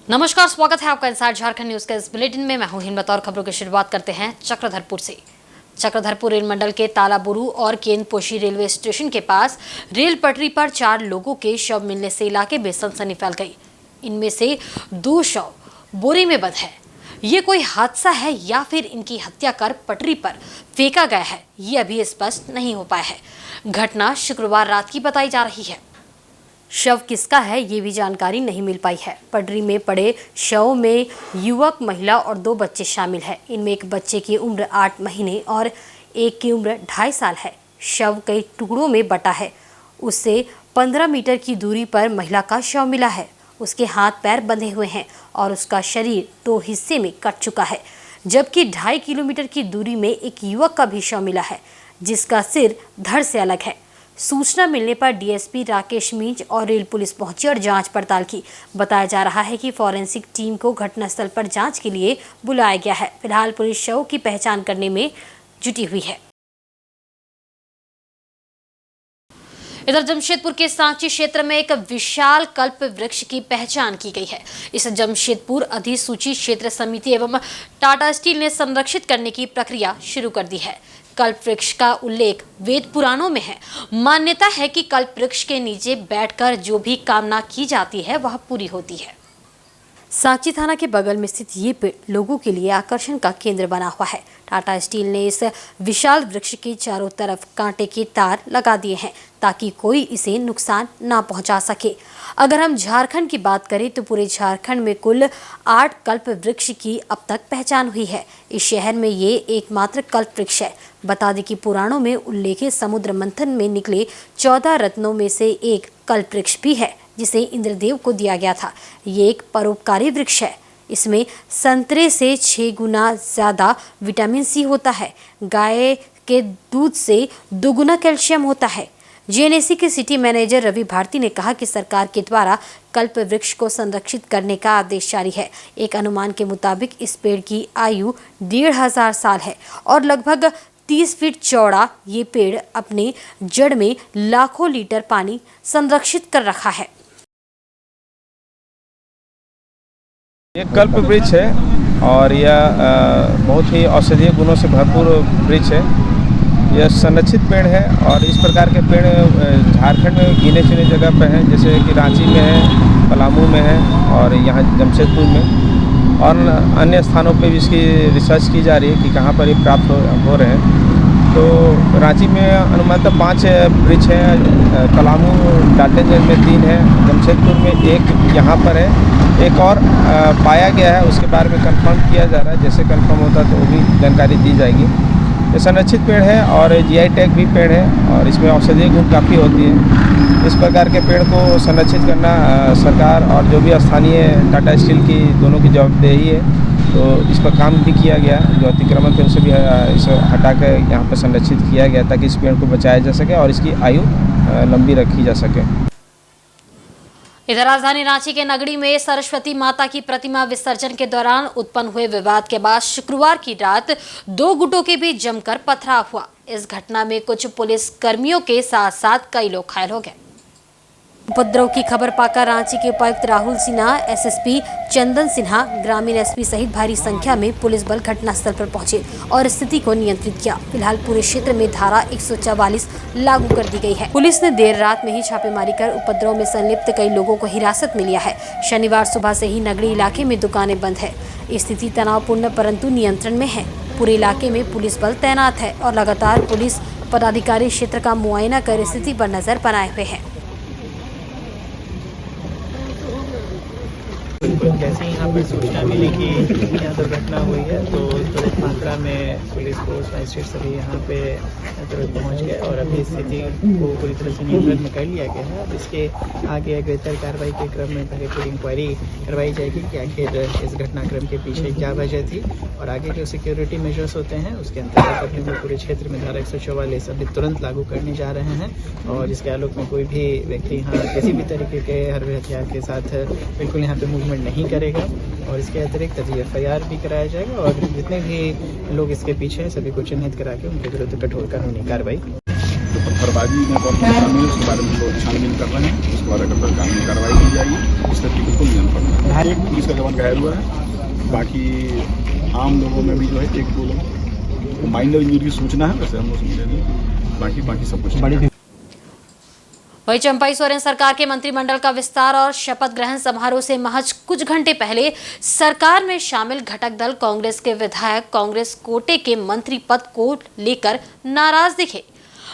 नमस्कार, स्वागत है आपका इनसाइड झारखंड न्यूज के इस बुलेटिन में। मैं हूं हिम्मत और खबरों की शुरुआत करते हैं चक्रधरपुर से। चक्रधरपुर रेल मंडल के तालाबुरु और केंदपोशी रेलवे स्टेशन के पास रेल पटरी पर 4 लोगों के शव मिलने से इलाके में सनसनी फैल गई। इनमें से 2 शव बोरी में बंद है। ये कोई हादसा है या फिर इनकी हत्या कर पटरी पर फेंका गया है, ये अभी स्पष्ट नहीं हो पाया है। घटना शुक्रवार रात की बताई जा रही है। शव किसका है ये भी जानकारी नहीं मिल पाई है। पटरी में पड़े शव में युवक, महिला और 2 बच्चे शामिल हैं। इनमें एक बच्चे की उम्र 8 महीने और एक की उम्र 2.5 साल है। शव कई टुकड़ों में बटा है। उससे 15 मीटर की दूरी पर महिला का शव मिला है। उसके हाथ पैर बंधे हुए हैं और उसका शरीर 2 हिस्से में कट चुका है। जबकि 2.5 किलोमीटर की दूरी में एक युवक का भी शव मिला है, जिसका सिर धड़ से अलग है। सूचना मिलने पर डीएसपी राकेश मींज और रेल पुलिस पहुंची और जांच पड़ताल की। बताया जा रहा है कि फॉरेंसिक टीम को घटनास्थल पर जांच के लिए बुलाया गया है। फिलहाल पुलिस शव की पहचान करने में जुटी हुई है। इधर जमशेदपुर के सांची क्षेत्र में एक विशाल कल्प वृक्ष की पहचान की गई है। इस जमशेदपुर अधिसूचित क्षेत्र समिति एवं टाटा स्टील ने संरक्षित करने की प्रक्रिया शुरू कर दी है। कल्प वृक्ष का उल्लेख वेद पुराणों में है। मान्यता है कि कल्प वृक्ष के नीचे बैठकर जो भी कामना की जाती है वह पूरी होती है। सांची थाना के बगल में स्थित ये पेड़ लोगों के लिए आकर्षण का केंद्र बना हुआ है। टाटा स्टील ने इस विशाल वृक्ष के चारों तरफ कांटे के तार लगा दिए हैं ताकि कोई इसे नुकसान ना पहुंचा सके। अगर हम झारखंड की बात करें तो पूरे झारखंड में कुल 8 कल्प वृक्ष की अब तक पहचान हुई है। इस शहर में ये एकमात्र कल्प वृक्ष है। बता दें कि पुराणों में उल्लेखित समुद्र मंथन में निकले 14 रत्नों में से एक कल्प वृक्ष भी है, जिसे इंद्रदेव को दिया गया था। ये एक परोपकारी वृक्ष है। इसमें संतरे से 6 गुना ज्यादा विटामिन सी होता है। गाय के दूध से 2 गुना कैल्शियम होता है। जीएनएसी के सिटी मैनेजर रवि भारती ने कहा कि सरकार के द्वारा कल्प वृक्ष को संरक्षित करने का आदेश जारी है। एक अनुमान के मुताबिक इस पेड़ की आयु 1500 साल है और लगभग 30 फीट चौड़ा ये पेड़ अपने जड़ में लाखों लीटर पानी संरक्षित कर रखा है। ये कल्प वृक्ष है और यह बहुत ही औषधीय गुणों से भरपूर वृक्ष है। यह संरक्षित पेड़ है और इस प्रकार के पेड़ झारखंड में गिने चुने जगह पर हैं, जैसे कि रांची में है, पलामू में है और यहाँ जमशेदपुर में और अन्य स्थानों पे भी इसकी रिसर्च की जा रही है कि कहाँ पर ये प्राप्त हो रहे हैं। तो रांची में अनुमानतः 5 वृक्ष हैं, पलामू डाल्टनगंज में 3 है, जमशेदपुर में 1 यहाँ पर है, एक और पाया गया है। उसके बारे में कंफर्म किया जा रहा है। जैसे कंफर्म होता है तो वो भी जानकारी दी जाएगी। ये संरक्षित पेड़ है और जीआई टैग भी पेड़ है और इसमें औषधीय गुण काफ़ी होती है। इस प्रकार के पेड़ को संरक्षित करना सरकार और जो भी स्थानीय टाटा स्टील की दोनों की जवाबदेही है। तो इस पर काम भी किया गया, जो अतिक्रमण थे उसे भी इसे हटा कर यहाँ पर संरक्षित किया गया ताकि इस पेड़ को बचाया जा सके और इसकी आयु लंबी रखी जा सके। इधर राजधानी रांची के नगड़ी में सरस्वती माता की प्रतिमा विसर्जन के दौरान उत्पन्न हुए विवाद के बाद शुक्रवार की रात 2 गुटों के बीच जमकर पथराव हुआ। इस घटना में कुछ पुलिस कर्मियों के साथ साथ कई लोग घायल हो गए। उपद्रव की खबर पाकर रांची के उपायुक्त राहुल सिन्हा, एसएसपी चंदन सिन्हा, ग्रामीण एसपी सहित भारी संख्या में पुलिस बल घटनास्थल पर पहुंचे और स्थिति को नियंत्रित किया। फिलहाल पूरे क्षेत्र में धारा 144 लागू कर दी गई है। पुलिस ने देर रात में ही छापेमारी कर उपद्रव में संलिप्त कई लोगों को हिरासत में लिया है। शनिवार सुबह से ही नगरी इलाके में दुकानें बंद है। स्थिति तनावपूर्ण परंतु नियंत्रण में है। पूरे इलाके में पुलिस बल तैनात है और लगातार पुलिस पदाधिकारी क्षेत्र का मुआयना कर स्थिति पर नजर बनाए हुए हैं। जैसे ही यहाँ पर सूचना मिली कि यहाँ दुर्घटना हुई है तो तुरंत मात्रा में पुलिस फोर्स मजिस्ट्रेट सभी यहाँ पे तुरंत पहुँच गए और अभी स्थिति को पूरी तरह से नियंत्रण में कर लिया गया है। अब इसके आगे बेहतर कार्रवाई के क्रम में पहले पूरी इंक्वायरी करवाई जाएगी कि आखिर इस घटनाक्रम के पीछे क्या वजह थी और आगे जो सिक्योरिटी मेजर्स होते हैं उसके अंतर्गत अपने में पूरे क्षेत्र में धारा 144 अभी तुरंत लागू करने जा रहे हैं और जिसके आलोक में कोई भी व्यक्ति यहाँ किसी भी तरीके के हरबे हथियार के साथ बिल्कुल यहाँ पे मूवमेंट नहीं करेगा और इसके अतिरिक्त एफआईआर भी कराया जाएगा और जितने भी लोग इसके पीछे हैं सभी को चिन्हित करा के उनके विरुद्ध कठोर कानूनी कार्रवाई फर्जी में कौन कौन शामिल है उसके बारे में लोग छानबीन कर रहे हैं। उसके बाद अगर कानूनी कार्रवाई की जाएगी। इस तरीके को नियम करना है। एक पुलिस का जवान घायल हुआ है। बाकी आम लोगों में भी जो है 1-2 लोग माइनर इंजरी की सूचना है। वैसे हम लोग समझे नहीं, बाकी सब कुछ। वहीं चंपाई सोरेन सरकार के मंत्रिमंडल का विस्तार और शपथ ग्रहण समारोह से महज कुछ घंटे पहले सरकार में शामिल घटक दल कांग्रेस के विधायक कांग्रेस कोटे के मंत्री पद को लेकर नाराज दिखे।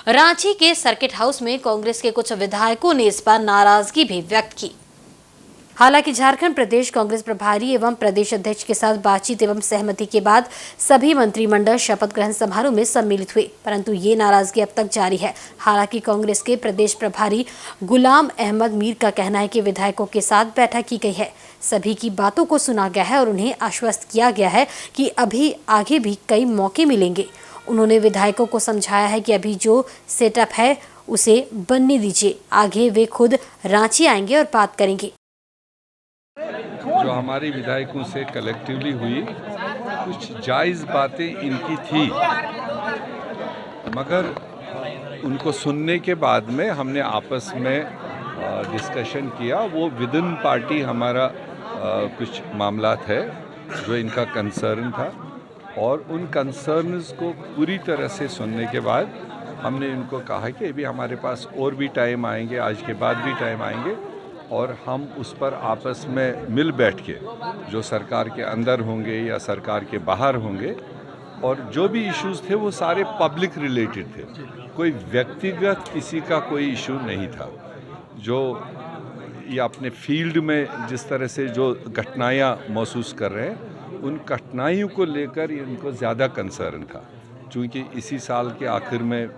रांची के सर्किट हाउस में कांग्रेस के कुछ विधायकों ने इस पर नाराजगी भी व्यक्त की। हालांकि झारखंड प्रदेश कांग्रेस प्रभारी एवं प्रदेश अध्यक्ष के साथ बातचीत एवं सहमति के बाद सभी मंत्रिमंडल शपथ ग्रहण समारोह में सम्मिलित हुए, परंतु ये नाराजगी अब तक जारी है। हालांकि कांग्रेस के प्रदेश प्रभारी गुलाम अहमद मीर का कहना है कि विधायकों के साथ बैठक की गई है, सभी की बातों को सुना गया है और उन्हें आश्वस्त किया गया है कि अभी आगे भी कई मौके मिलेंगे। उन्होंने विधायकों को समझाया है कि अभी जो सेटअप है उसे बनने दीजिए, आगे वे खुद रांची आएंगे और बात करेंगे। जो हमारी विधायकों से कलेक्टिवली हुई, कुछ जायज़ बातें इनकी थी, मगर उनको सुनने के बाद में हमने आपस में डिस्कशन किया। वो विद इन पार्टी हमारा कुछ मामलात है जो इनका कंसर्न था, और उन कंसर्न्स को पूरी तरह से सुनने के बाद हमने इनको कहा कि अभी हमारे पास और भी टाइम आएंगे, आज के बाद भी टाइम आएंगे, और हम उस पर आपस में मिल बैठ के जो सरकार के अंदर होंगे या सरकार के बाहर होंगे, और जो भी इश्यूज़ थे वो सारे पब्लिक रिलेटेड थे, कोई व्यक्तिगत किसी का कोई इशू नहीं था। जो ये अपने फील्ड में जिस तरह से जो कठिनाइयाँ महसूस कर रहे हैं, उन कठिनाइयों को लेकर इनको ज़्यादा कंसर्न था, क्योंकि इसी साल के आखिर में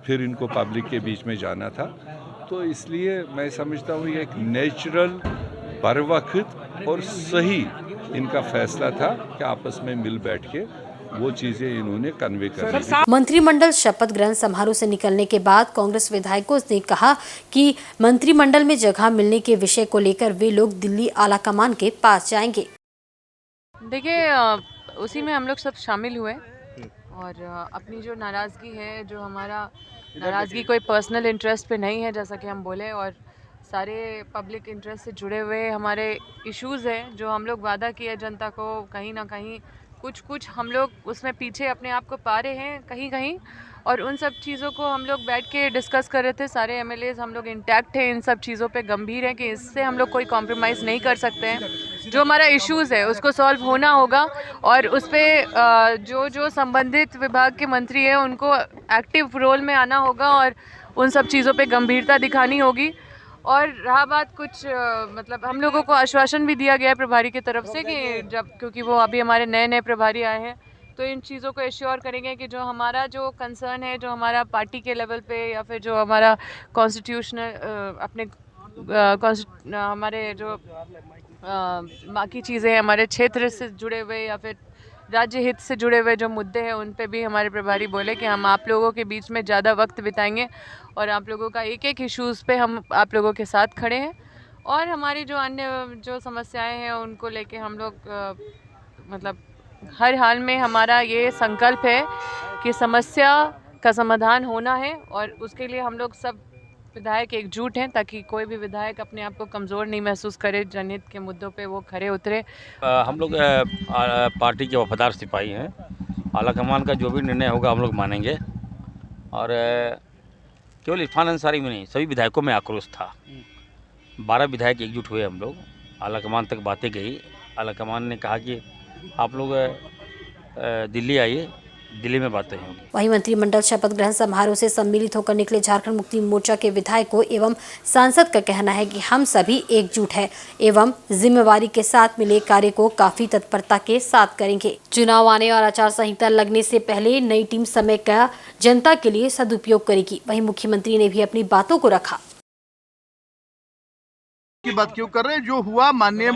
फिर इनको पब्लिक के बीच में जाना था। तो इसलिए मैं समझता हूँ ये एक नेचुरल, बरवक्त और सही इनका फैसला था कि आपस में मिल बैठ के वो चीज़ें इन्होंने कन्वे कर दी। मंत्रिमंडल शपथ ग्रहण समारोह से निकलने के बाद कांग्रेस विधायकों ने कहा कि मंत्रिमंडल में जगह मिलने के विषय को लेकर वे लोग दिल्ली आलाकमान के पास जाएंगे। देखिए, उसी में हम लोग सब शामिल हुए और अपनी जो नाराज़गी है, जो हमारा नाराज़गी कोई पर्सनल इंटरेस्ट पे नहीं है जैसा कि हम बोले, और सारे पब्लिक इंटरेस्ट से जुड़े हुए हमारे इश्यूज़ हैं जो हम लोग वादा किए जनता को, कहीं ना कहीं कुछ हम लोग उसमें पीछे अपने आप को पा रहे हैं कहीं, और उन सब चीज़ों को हम लोग बैठ के डिस्कस कर रहे थे। सारे एमएलएज हम लोग इंटैक्ट हैं, इन सब चीज़ों पे गंभीर हैं कि इससे हम लोग कोई कॉम्प्रोमाइज़ नहीं कर सकते हैं। जो हमारा इश्यूज़ है उसको सॉल्व होना होगा, और उस पर जो संबंधित विभाग के मंत्री हैं उनको एक्टिव रोल में आना होगा और उन सब चीज़ों पे गंभीरता दिखानी होगी। और रहा बात कुछ मतलब हम लोगों को आश्वासन भी दिया गया है प्रभारी की तरफ से कि क्योंकि वो अभी हमारे नए प्रभारी आए हैं, तो इन चीज़ों को एश्योर करेंगे कि जो हमारा जो कंसर्न है, जो हमारा पार्टी के लेवल पे या फिर जो हमारा कॉन्स्टिट्यूशनल अपने हमारे जो बाकी चीज़ें हमारे क्षेत्र से जुड़े हुए या फिर राज्य हित से जुड़े हुए जो मुद्दे हैं, उन पे भी हमारे प्रभारी बोले कि हम आप लोगों के बीच में ज़्यादा वक्त बिताएंगे और आप लोगों का एक इश्यूज़ पे हम आप लोगों के साथ खड़े हैं। और हमारी जो अन्य जो समस्याएं हैं उनको लेके हम लोग मतलब हर हाल में हमारा ये संकल्प है कि समस्या का समाधान होना है, और उसके लिए हम लोग सब विधायक एकजुट हैं ताकि कोई भी विधायक अपने आप को कमज़ोर नहीं महसूस करे, जनहित के मुद्दों पे वो खड़े उतरे। हम लोग पार्टी के वफादार सिपाही हैं। आलाकमान का जो भी निर्णय होगा हम लोग मानेंगे, और केवल इरफान अंसारी में नहीं, सभी विधायकों में आक्रोश था। 12 विधायक एकजुट हुए, हम लोग आलाकमान तक बातें गई। आलाकमान ने कहा कि आप लोग दिल्ली आइए, दिल्ली में बातें होंगी। वहीं मंत्रिमंडल शपथ ग्रहण समारोह से सम्मिलित होकर निकले झारखंड मुक्ति मोर्चा के विधायकों एवं सांसद का कहना है कि हम सभी एकजुट हैं एवं जिम्मेवारी के साथ मिले कार्य को काफी तत्परता के साथ करेंगे। चुनाव आने और आचार संहिता लगने से पहले नई टीम समय का जनता के लिए सदुपयोग करेगी। वहीं मुख्यमंत्री ने भी अपनी बातों को रखा। की बात क्यों कर रहे हैं? जो हुआ माननीय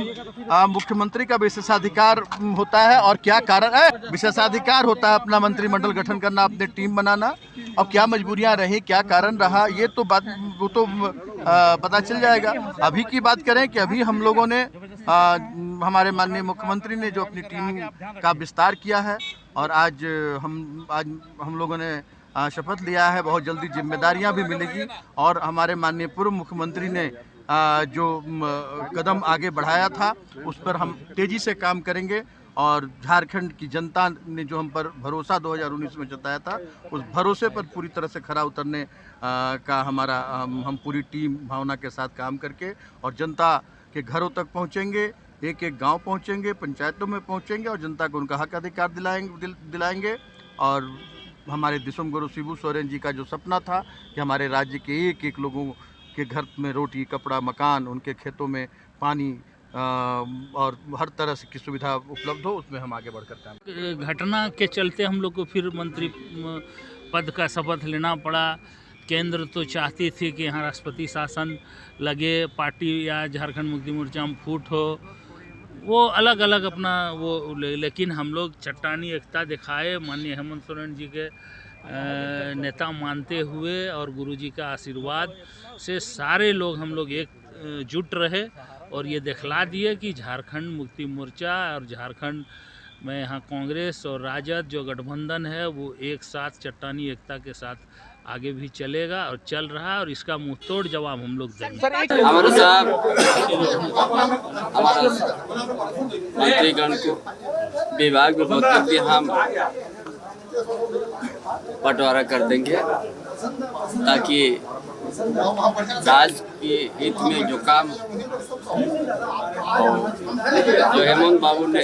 मुख्यमंत्री का विशेषाधिकार होता है, और क्या कारण है? विशेषाधिकार होता है अपना मंत्रिमंडल गठन करना, अपने टीम बनाना, और क्या मजबूरियां रही, क्या कारण रहा, ये तो बात वो तो पता चल जाएगा। अभी की बात करें कि अभी हम लोगों ने हमारे माननीय मुख्यमंत्री ने जो अपनी टीम का विस्तार किया है, और आज हम लोगों ने शपथ लिया है, बहुत जल्दी जिम्मेदारियां भी मिलेगी और हमारे माननीय पूर्व मुख्यमंत्री ने जो कदम आगे बढ़ाया था उस पर हम तेज़ी से काम करेंगे और झारखंड की जनता ने जो हम पर भरोसा 2019 में जताया था उस भरोसे पर पूरी तरह से खरा उतरने का हमारा हम पूरी टीम भावना के साथ काम करके और जनता के घरों तक पहुंचेंगे, एक एक गांव पहुंचेंगे, पंचायतों में पहुंचेंगे और जनता को उनका हक अधिकार दिलाएंगे और हमारे दिसोम गुरु शिबू सोरेन जी का जो सपना था कि हमारे राज्य के एक एक लोगों के घर में रोटी, कपड़ा, मकान, उनके खेतों में पानी और हर तरह से की सुविधा उपलब्ध हो, उसमें हम आगे बढ़कर काम। घटना के चलते हम लोग को फिर मंत्री पद का शपथ लेना पड़ा। केंद्र तो चाहती थी कि यहाँ राष्ट्रपति शासन लगे, पार्टी या झारखंड मुक्ति मोर्चा में फूट हो, वो अलग अलग अपना वो लेकिन हम लोग चट्टानी एकता दिखाए, माननीय हेमंत सोरेन जी के नेता मानते हुए और गुरुजी का आशीर्वाद से सारे लोग हम लोग एक जुट रहे और ये दिखला दिए कि झारखंड मुक्ति मोर्चा और झारखंड में यहाँ कांग्रेस और राजद जो गठबंधन है वो एक साथ चट्टानी एकता के साथ आगे भी चलेगा और चल रहा है और इसका मुंहतोड़ जवाब हम लोग देंगे। हमारे साहब हमारा मंत्रीगण को विभाग में भी हम बंटवारा कर देंगे ताकि राज्य के हित में जो काम जो हेमंत बाबू ने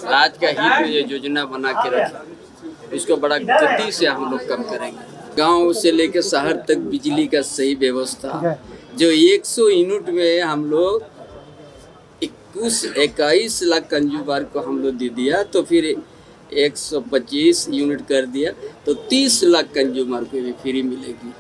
राज्य का हित में जो योजना बना के रखी इसको बड़ा गति से हम लोग कम करेंगे। गांव से लेकर शहर तक बिजली का सही व्यवस्था जो 100 यूनिट में हम लोग 21 लाख कंज्यूमर को हम लोग दे दिया तो फिर 125 यूनिट कर दिया तो 30 लाख कंज्यूमर को भी फ्री मिलेगी।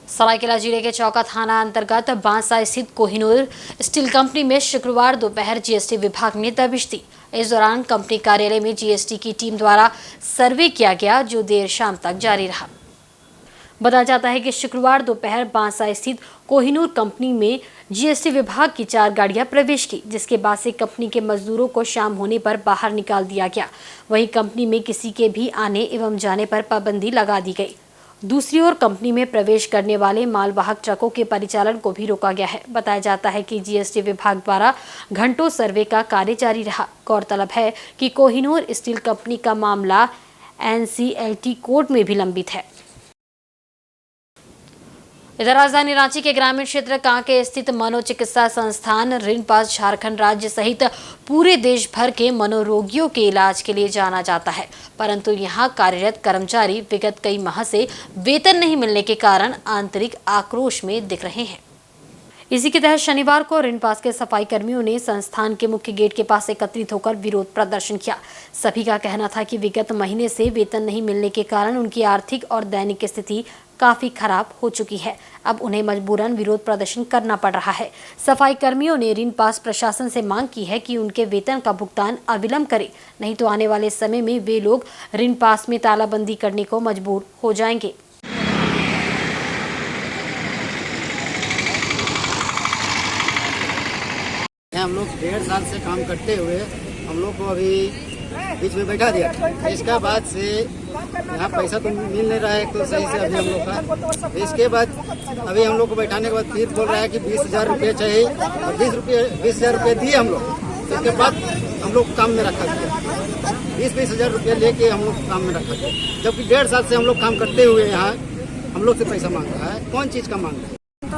सरायकेला जिले के चौका थाना अंतर्गत बांसा स्थित कोहिनूर स्टील कंपनी में शुक्रवार दोपहर जीएसटी विभाग ने दबिश दी। इस दौरान कंपनी कार्यालय में जीएसटी की टीम द्वारा सर्वे किया गया जो देर शाम तक जारी रहा। बताया जाता है कि शुक्रवार दोपहर बांसा स्थित कोहिनूर कंपनी में जीएसटी विभाग की 4 गाड़ियां प्रवेश की, जिसके बाद से कंपनी के मजदूरों को शाम होने पर बाहर निकाल दिया गया। वहीं कंपनी में किसी के भी आने एवं जाने पर पाबंदी लगा दी गई। दूसरी ओर कंपनी में प्रवेश करने वाले मालवाहक ट्रकों के परिचालन को भी रोका गया है। बताया जाता है कि जीएसटी विभाग द्वारा घंटों सर्वे का कार्य जारी रहा। गौरतलब है कि कोहिनूर स्टील कंपनी का मामला NCLT कोर्ट में भी लंबित है। इधर राजधानी रांची के ग्रामीण क्षेत्र कांके स्थित मनोचिकित्सा संस्थान रिनपास झारखंड राज्य सहित पूरे देश भर के मनोरोगियों के इलाज के लिए जाना जाता है, परंतु यहां कार्यरत कर्मचारी विगत कई माह से वेतन नहीं मिलने के कारण आंतरिक आक्रोश में दिख रहे हैं। इसी के तहत शनिवार को रिनपास के सफाई कर्मियों ने संस्थान के मुख्य गेट के पास एकत्रित होकर विरोध प्रदर्शन किया। सभी का कहना था कि विगत महीने से वेतन नहीं मिलने के कारण उनकी आर्थिक और दैनिक स्थिति काफी खराब हो चुकी है। अब उन्हें मजबूरन विरोध प्रदर्शन करना पड़ रहा है। सफाई कर्मियों ने रिनपास प्रशासन से मांग की है कि उनके वेतन का भुगतान अविलंब करे, नहीं तो आने वाले समय में वे लोग रिनपास में तालाबंदी करने को मजबूर हो जाएंगे। हम लोग 1.5 साल से काम करते हुए हम लोग को अभी बीच में बैठा दिया। इसके बाद से यहाँ पैसा तो मिल नहीं रहा है तो सही से अभी हम लोग का। इसके बाद अभी हम लोग को बैठाने के बाद फिर बोल रहा है कि 20,000 रुपये चाहिए और 20,000 रुपये दिए हम लोग। इसके बाद हम लोग काम में रखा गया 20,000 रुपये लेके हम लोग काम में रखा गया, जबकि 1.5 साल से हम लोग काम करते हुए यहाँ हम लोग से पैसा मांग रहा है। कौन चीज़ का मांग रहा है? तो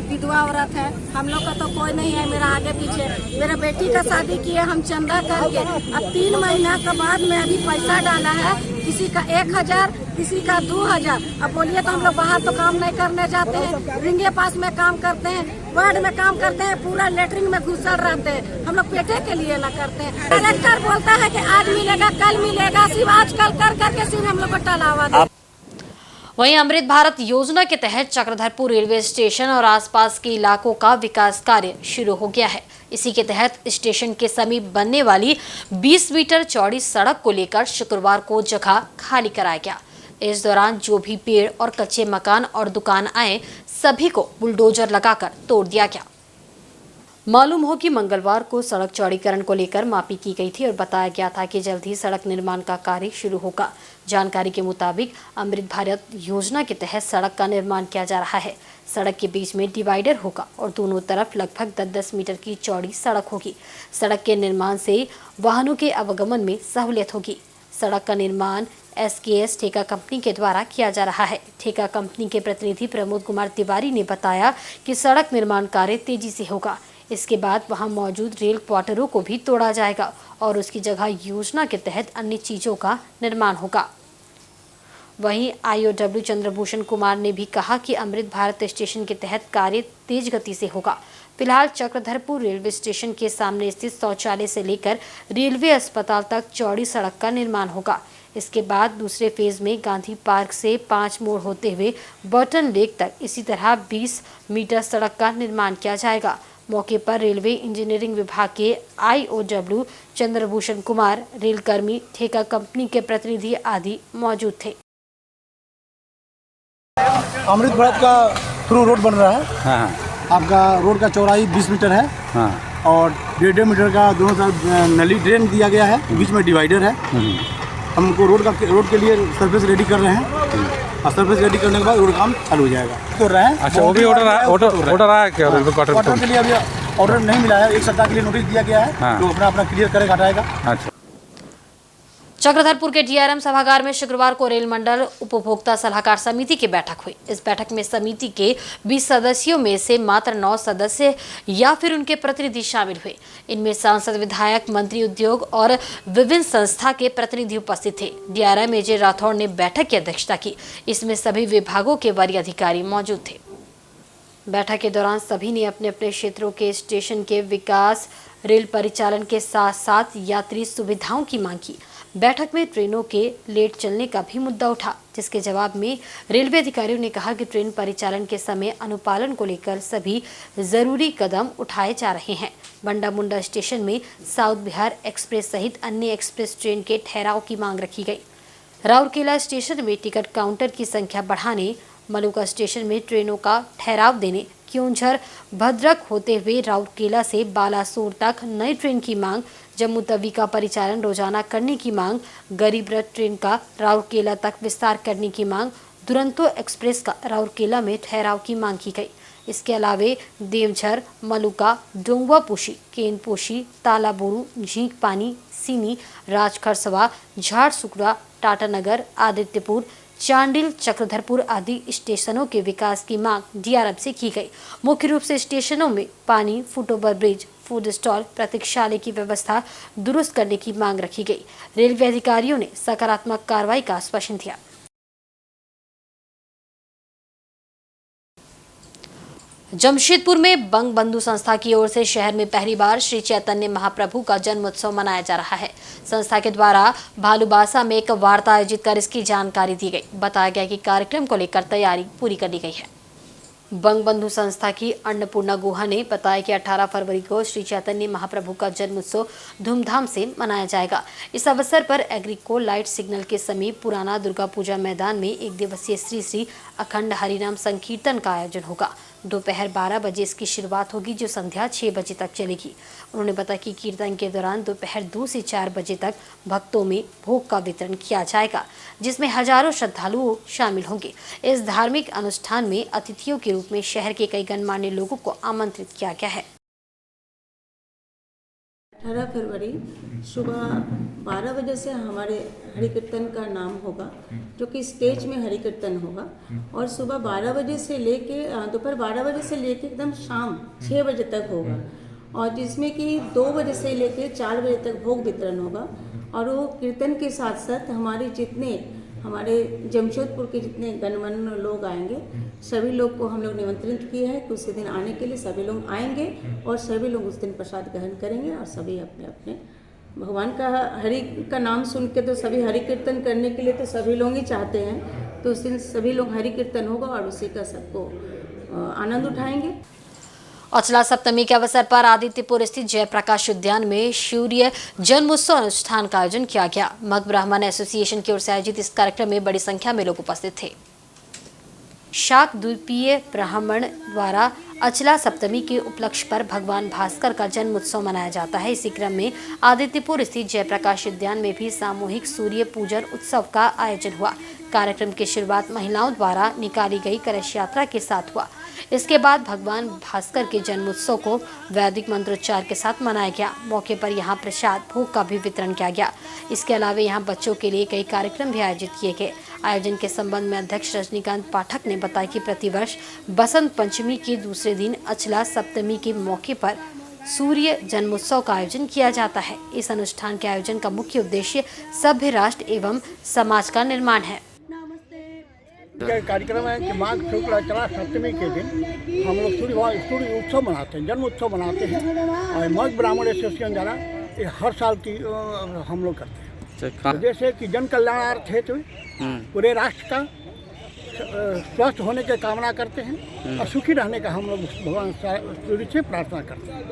विधवा औरत है, हम लोग का तो कोई नहीं है। मेरा आगे पीछे मेरा बेटी का शादी किए हम चंदा करके, अब 3 महीना के बाद में अभी पैसा डाला है, किसी का 1,000 किसी का 2,000। अब बोलिए तो हम लोग बाहर तो काम नहीं करने जाते हैं, रिंगे पास में काम करते हैं, वार्ड में काम करते हैं, पूरा लेटरिन में घुसल रहते हैं। हम लोग पेटे के लिए ना करते हैं। कलेक्टर बोलता है कि आज मिलेगा कल मिलेगा, सिर्फ आज कल कर करके सिर्फ हम लोग को टलावा दे। वहीं अमृत भारत योजना के तहत चक्रधरपुर रेलवे स्टेशन और आसपास के इलाकों का विकास कार्य शुरू हो गया है। इसी के तहत स्टेशन के समीप बनने वाली 20 मीटर चौड़ी सड़क को लेकर शुक्रवार को जगह खाली कराया गया। इस दौरान जो भी पेड़ और कच्चे मकान और दुकान आए सभी को बुलडोजर लगाकर तोड़ दिया गया। मालूम हो कि मंगलवार को सड़क चौड़ीकरण को लेकर मापी की गई थी और बताया गया था कि जल्द ही सड़क निर्माण का कार्य शुरू होगा। जानकारी के मुताबिक अमृत भारत योजना के तहत सड़क का निर्माण किया जा रहा है। सड़क के बीच में डिवाइडर होगा और दोनों तरफ लगभग 10-10 मीटर की चौड़ी सड़क होगी। सड़क के निर्माण से वाहनों के आवागमन में सहूलियत होगी। सड़क का निर्माण SKS ठेका कंपनी के द्वारा किया जा रहा है। ठेका कंपनी के प्रतिनिधि प्रमोद कुमार तिवारी ने बताया कि सड़क निर्माण कार्य तेजी से होगा। इसके बाद वहां मौजूद रेल क्वार्टरों को भी तोड़ा जाएगा और उसकी जगह योजना के तहत अन्य चीजों का निर्माण होगा। वहीं IOW चंद्रभूषण कुमार ने भी कहा कि अमृत भारत स्टेशन के तहत कार्य तेज गति से होगा। फिलहाल चक्रधरपुर रेलवे स्टेशन के सामने स्थित शौचालय से लेकर रेलवे अस्पताल तक चौड़ी सड़क का निर्माण होगा। इसके बाद दूसरे फेज में गांधी पार्क से 5 मोड़ होते हुए बर्टन लेक तक इसी तरह 20 मीटर सड़क का निर्माण किया जाएगा। मौके पर रेलवे इंजीनियरिंग विभाग के IOW चंद्रभूषण कुमार, रेल कर्मी, ठेका कंपनी के प्रतिनिधि आदि मौजूद थे। अमृत भारत का थ्रू रोड बन रहा है। हाँ। आपका रोड का चौड़ाई 20 मीटर है। हाँ। और 1.5 मीटर का दोनों तरफ नली ड्रेन दिया गया है, बीच में डिवाइडर है। हमको रोड के लिए सरफेस रेडी कर रहे हैं और सरफेस रेडी करने के बाद रोड काम चालू हो जाएगा। तो रहे हैं। अच्छा, वो भी ऑर्डर आया क्या? क्वार्टर के लिए अभी ऑर्डर नहीं मिला है। 1 सप्ताह के लिए नोटिस दिया गया है। हाँ। तो अपना क्लियर करेगा, हटाएगा। अच्छा। चक्रधरपुर के DRM सभागार में शुक्रवार को रेल मंडल उपभोक्ता सलाहकार समिति की बैठक हुई। इस बैठक में समिति के 20 सदस्यों में से मात्र 9 सदस्य या फिर उनके प्रतिनिधि शामिल हुए। इनमें सांसद, विधायक, मंत्री, उद्योग और विभिन्न संस्था के प्रतिनिधि उपस्थित थे। DRM AJ राठौड़ ने बैठक की अध्यक्षता की। इसमें सभी विभागों के वरीय अधिकारी मौजूद थे। बैठक के दौरान सभी ने अपने अपने क्षेत्रों के स्टेशन के विकास, रेल परिचालन के साथ साथ यात्री सुविधाओं की मांग की। बैठक में ट्रेनों के लेट चलने का भी मुद्दा उठा, जिसके जवाब में रेलवे अधिकारियों ने कहा कि ट्रेन परिचालन के समय अनुपालन को लेकर सभी जरूरी कदम उठाए जा रहे हैं। बंडा मुंडा स्टेशन में साउथ बिहार एक्सप्रेस सहित अन्य एक्सप्रेस ट्रेन के ठहराव की मांग रखी गई। राउरकेला स्टेशन में टिकट काउंटर की संख्या बढ़ाने, मलुका स्टेशन में ट्रेनों का ठहराव देने, क्योंझर भद्रक होते हुए राउरकेला से बालासोर तक नई ट्रेन की मांग, जम्मू तवी का परिचालन रोजाना करने की मांग, गरीब रथ ट्रेन का राउरकेला तक विस्तार करने की मांग, दुरंतो एक्सप्रेस का राउरकेला में ठहराव की मांग की गई। इसके अलावे देवझर, मलुका, डोंगवा पोशी, केन पोशी, तालाबोरू, झींक पानी, सीनी, राजखरसवा, झारसुगड़ा, टाटानगर, आदित्यपुर, चांडिल, चक्रधरपुर आदि स्टेशनों के विकास की मांग DRM से की गई। मुख्य रूप से स्टेशनों में पानी, फुटओवर ब्रिज, फूड स्टॉल, प्रतीक्षालय की व्यवस्था दुरुस्त करने की मांग रखी गई। रेलवे अधिकारियों ने सकारात्मक कार्रवाई का आश्वासन दिया। जमशेदपुर में बंग बंधु संस्था की ओर से शहर में पहली बार श्री चैतन्य महाप्रभु का जन्मोत्सव मनाया जा रहा है। संस्था के द्वारा भालूबासा में एक वार्ता आयोजित कर इसकी जानकारी दी गई। बताया गया कि कार्यक्रम को लेकर तैयारी पूरी कर ली गई है। बंग बंधु संस्था की अन्नपूर्णा गुहा ने बताया कि 18 फरवरी को श्री चैतन्य महाप्रभु का जन्मोत्सव धूमधाम से मनाया जाएगा। इस अवसर पर एग्रीको लाइट सिग्नल के समीप पुराना दुर्गा पूजा मैदान में 1 दिवसीय श्री श्री अखंड हरिनाम संकीर्तन का आयोजन होगा। दोपहर 12 बजे इसकी शुरुआत होगी, जो संध्या 6 बजे तक चलेगी। उन्होंने बताया कि कीर्तन के दौरान दोपहर 2 से 4 बजे तक भक्तों में भोग का वितरण किया जाएगा, जिसमें हजारों श्रद्धालु शामिल होंगे। इस धार्मिक अनुष्ठान में अतिथियों के रूप में शहर के कई गणमान्य लोगों को आमंत्रित किया गया है। 18 फरवरी सुबह 12 बजे से हमारे हरि कीर्तन का नाम होगा, जो कि स्टेज में हरि कीर्तन होगा। और सुबह 12 बजे से लेके दोपहर 12 बजे से लेके एकदम शाम 6 बजे तक होगा, और जिसमें कि 2 बजे से लेके 4 बजे तक भोग वितरण होगा। और वो कीर्तन के साथ साथ हमारे जमशेदपुर के जितने गणमान्य लोग आएंगे, सभी लोग को हम लोग निमंत्रित किए हैं कि उसी दिन आने के लिए सभी लोग आएंगे और सभी लोग उस दिन प्रसाद ग्रहण करेंगे। और सभी अपने अपने भगवान का हरि का नाम सुन के तो सभी हरि कीर्तन करने के लिए तो सभी लोग ही चाहते हैं, तो उस दिन सभी लोग हरि कीर्तन होगा और उसी का सबको आनंद उठाएंगे। औचला सप्तमी के अवसर पर आदित्यपुर स्थित जयप्रकाश उद्यान में सूर्य जन्मोत्सव अनुष्ठान का आयोजन किया गया। मग ब्राह्मण एसोसिएशन की ओर से आयोजित इस कार्यक्रम में बड़ी संख्या में लोग उपस्थित थे। शाक द्वीपीय ब्राह्मण द्वारा अचला सप्तमी के उपलक्ष्य पर भगवान भास्कर का जन्म उत्सव मनाया जाता है। इसी क्रम में आदित्यपुर स्थित जयप्रकाश उद्यान में भी सामूहिक सूर्य पूजन उत्सव का आयोजन हुआ। कार्यक्रम की शुरुआत महिलाओं द्वारा निकाली गई कलश यात्रा के साथ हुआ। इसके बाद भगवान भास्कर के जन्मोत्सव को वैदिक मंत्रोच्चार के साथ मनाया गया। मौके पर यहां प्रसाद भोग का भी वितरण किया गया। इसके अलावा यहां बच्चों के लिए कई कार्यक्रम भी आयोजित किए गए। आयोजन के संबंध में अध्यक्ष रजनीकांत पाठक ने बताया कि प्रतिवर्ष बसंत पंचमी के दूसरे दिन अचला सप्तमी के मौके पर सूर्य जन्मोत्सव का आयोजन किया जाता है। इस अनुष्ठान के आयोजन का मुख्य उद्देश्य सभ्य राष्ट्र एवं समाज का निर्माण है। कार्यक्रम है कि माघ शुक्ल अचला सप्तमी के दिन हम लोग सूर्य उत्सव मनाते हैं, जन्म उत्सव मनाते हैं। और मग ब्राह्मण एसोसिएशन द्वारा ये हर साल की हम लोग करते हैं। जैसे कि जन कल्याणार्थ हेतु पूरे राष्ट्र का स्वस्थ होने की कामना करते हैं और सुखी रहने का हम लोग भगवान सूर्य से प्रार्थना करते हैं।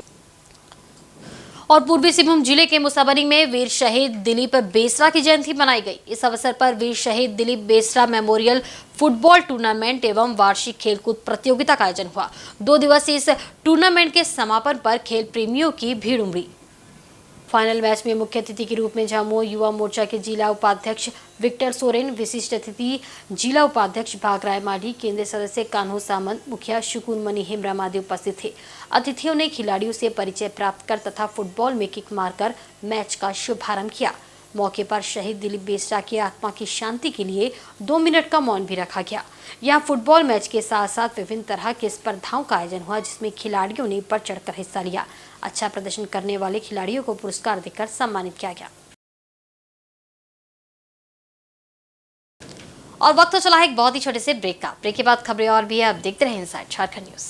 और पूर्वी सिंहभूम जिले के मुसाबरी में वीर शहीद दिलीप बेसरा की जयंती मनाई गई। इस अवसर पर वीर शहीद Dilip Besra memorial football tournament एवं वार्षिक खेलकूद प्रतियोगिता का आयोजन हुआ। 2 दिवसीय इस टूर्नामेंट के समापन पर खेल प्रेमियों की भीड़ उमड़ी। फाइनल मैच में मुख्य अतिथि के रूप में झामुमो युवा मोर्चा के जिला उपाध्यक्ष विक्टर सोरेन, विशिष्ट अतिथि जिला उपाध्यक्ष भागराय माढ़ी, केंद्रीय सदस्य कान्हो सामंत, मुखिया शुकुन मनी हेम्ब्रम आदि उपस्थित थे। अतिथियों ने खिलाड़ियों से परिचय प्राप्त कर तथा फुटबॉल में किक मारकर मैच का शुभारंभ किया। मौके पर शहीद दिलीप बेसरा की आत्मा की शांति के लिए 2 मिनट का मौन भी रखा गया। यहाँ फुटबॉल मैच के साथ साथ विभिन्न तरह की स्पर्धाओं का आयोजन हुआ, जिसमें खिलाड़ियों ने बढ़ चढ़कर हिस्सा लिया। अच्छा प्रदर्शन करने वाले खिलाड़ियों को पुरस्कार देकर सम्मानित किया गया। और वक्त तो चला है एक बहुत ही छोटे से ब्रेक का। ब्रेक के बाद खबरें और भी है, अब देखते रहे इनसाइड झारखंड न्यूज।